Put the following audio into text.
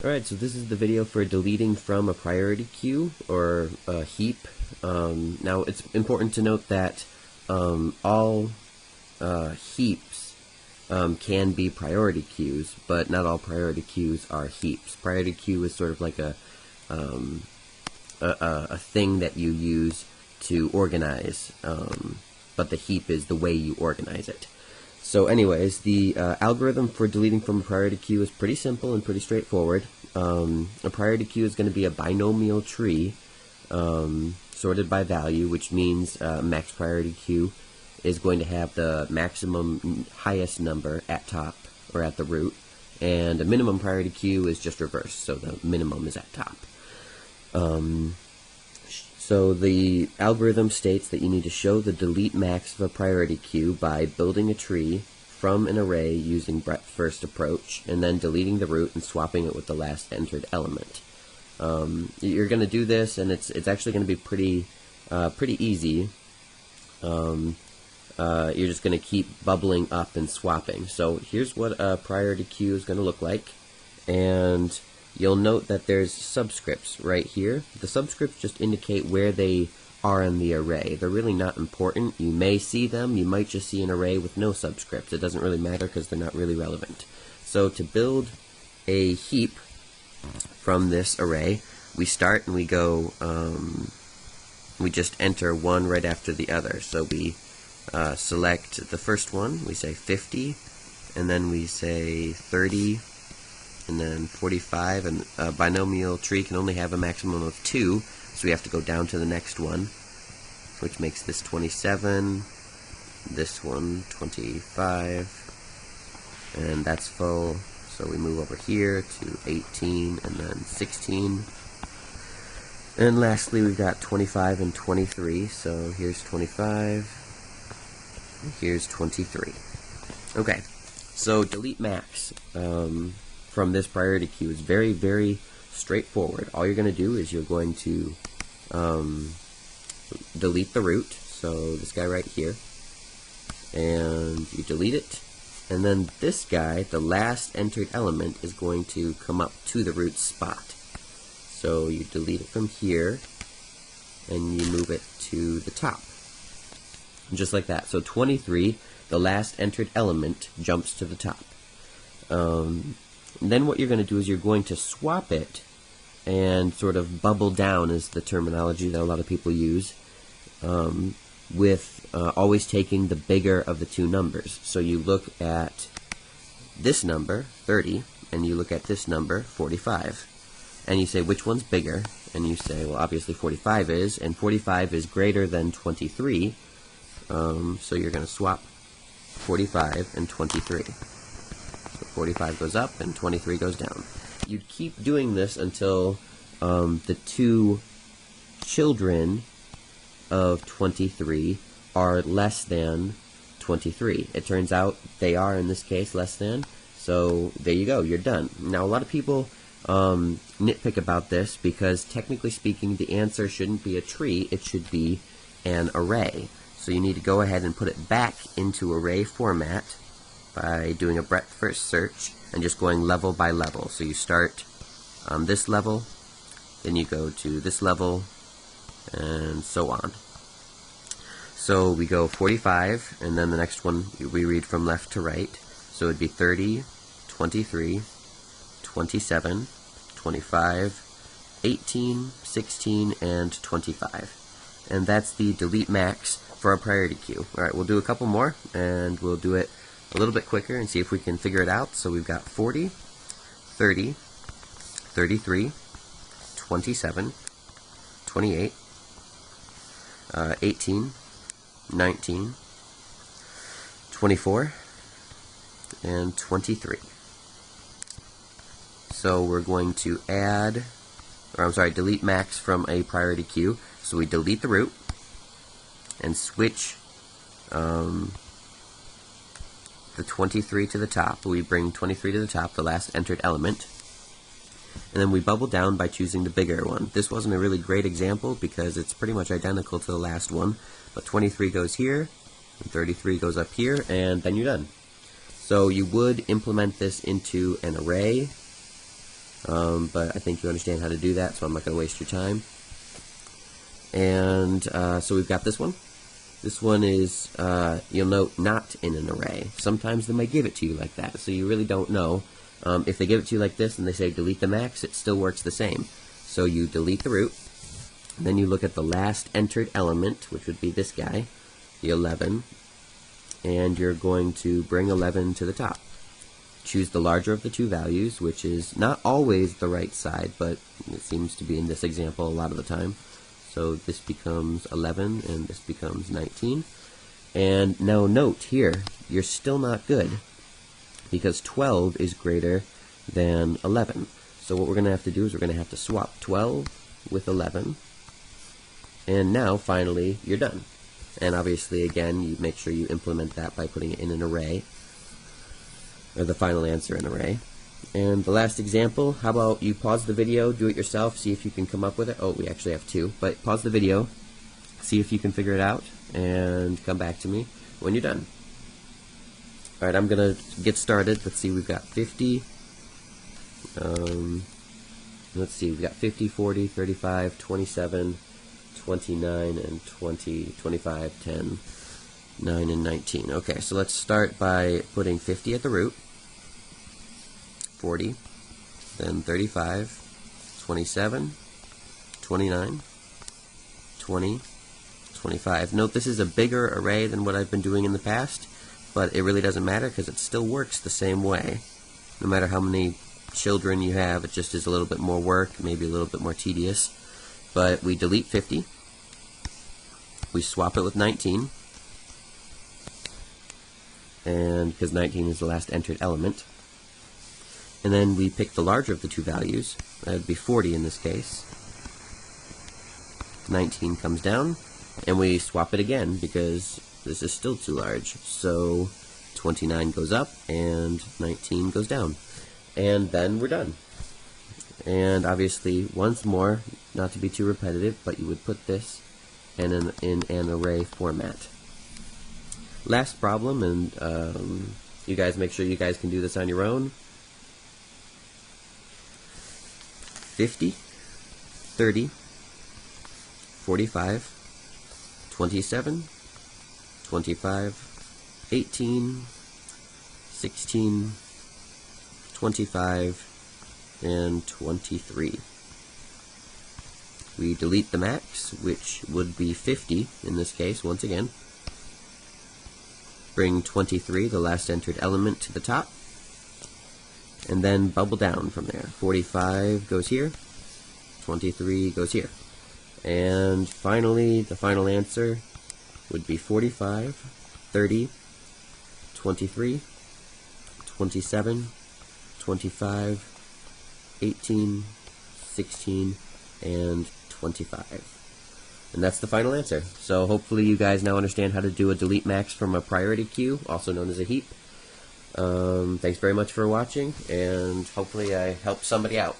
Alright, so this is the video for deleting from a priority queue or a heap. Now it's important to note that all heaps can be priority queues, but not all priority queues are heaps. Priority queue is sort of like a thing that you use to organize, but the heap is the way you organize it. So anyways, the algorithm for deleting from a priority queue is pretty simple and pretty straightforward. A priority queue is going to be a binomial tree sorted by value, which means max priority queue is going to have the maximum highest number at top or at the root, and a minimum priority queue is just reversed, so the minimum is at top. So the algorithm states that you need to show the delete max of a priority queue by building a tree from an array using breadth first approach, and then deleting the root and swapping it with the last entered element. You're going to do this, and it's actually going to be pretty easy. You're just going to keep bubbling up and swapping. So here's what a priority queue is going to look like, and you'll note that there's subscripts right here. The subscripts just indicate where they are in the array. They're really not important. You may see them. You might just see an array with no subscripts. It doesn't really matter because they're not really relevant. So to build a heap from this array, we start and we go, we just enter one right after the other. So we select the first one, we say 50, and then we say 30, and then 45, and a binomial tree can only have a maximum of 2, so we have to go down to the next one, which makes this 27, this one 25, and that's full, so we move over here to 18, and then 16, and lastly we've got 25 and 23, so here's 25, and here's 23. Okay, so delete max from this priority queue is very, very straightforward. All you're going to do is you're going to delete the root, so this guy right here, and you delete it, and then this guy, the last entered element, is going to come up to the root spot. So you delete it from here, and you move it to the top. Just like that. So 23, the last entered element, jumps to the top. Then what you're going to do is you're going to swap it and sort of bubble down is the terminology that a lot of people use, with always taking the bigger of the two numbers. So you look at this number, 30, and you look at this number, 45. And you say, which one's bigger? And you say, well, obviously 45 is, and 45 is greater than 23. So you're going to swap 45 and 23. So 45 goes up and 23 goes down. You'd keep doing this until the two children of 23 are less than 23. It turns out they are, in this case, less than. So there you go, you're done. Now a lot of people nitpick about this because technically speaking the answer shouldn't be a tree, it should be an array. So you need to go ahead and put it back into array format by doing a breadth first search and just going level by level. So you start on this level, then you go to this level, and so on. So we go 45, and then the next one we read from left to right. So it would be 30, 23, 27, 25, 18, 16, and 25. And that's the delete max for our priority queue. Alright, we'll do a couple more, and we'll do it a little bit quicker and see if we can figure it out. So we've got 40, 30, 33, 27, 28, 18, 19, 24, and 23. So we're going to add, or I'm sorry, delete max from a priority queue. So we delete the root and switch the 23 to the top. We bring 23 to the top, the last entered element, and then we bubble down by choosing the bigger one. This wasn't a really great example because it's pretty much identical to the last one, but 23 goes here, and 33 goes up here, and then you're done. So you would implement this into an array, but I think you understand how to do that, so I'm not going to waste your time. And so we've got this one. This one is, you'll note, not in an array. Sometimes they might give it to you like that, so you really don't know. If they give it to you like this and they say delete the max, it still works the same. So you delete the root, then you look at the last entered element, which would be this guy, the 11, and you're going to bring 11 to the top. Choose the larger of the two values, which is not always the right side, but it seems to be in this example a lot of the time. So this becomes 11 and this becomes 19. And now note here, you're still not good because 12 is greater than 11. So what we're going to have to do is we're going to have to swap 12 with 11. And now finally you're done. And obviously again, you make sure you implement that by putting it in an array, or the final answer in an array. And the last example, how about you pause the video, do it yourself, see if you can come up with it. Oh, we actually have two, but pause the video, see if you can figure it out, and come back to me when you're done. Alright, I'm going to get started. Let's see, we've got 50, let's see, we've got 50, 40, 35, 27, 29, and 20, 25, 10, 9, and 19. Okay, so let's start by putting 50 at the root. 40, then 35, 27, 29, 20, 25. Note this is a bigger array than what I've been doing in the past, but it really doesn't matter because it still works the same way. No matter how many children you have, it just is a little bit more work, maybe a little bit more tedious. But we delete 50, we swap it with 19, and because 19 is the last entered element. And then we pick the larger of the two values. That would be 40 in this case. 19 comes down, and we swap it again because this is still too large. So 29 goes up, and 19 goes down. And then we're done. And obviously, once more, not to be too repetitive, but you would put this in an array format. Last problem, and you guys make sure you guys can do this on your own. 50, 30, 45, 27, 25, 18, 16, 25, and 23. We delete the max, which would be 50 in this case, once again. Bring 23, the last entered element, to the top. And then bubble down from there. 45 goes here, 23 goes here. And finally, the final answer would be 45, 30, 23, 27, 25, 18, 16, and 25. And that's the final answer. So hopefully you guys now understand how to do a delete max from a priority queue, also known as a heap. Thanks very much for watching, and hopefully I helped somebody out.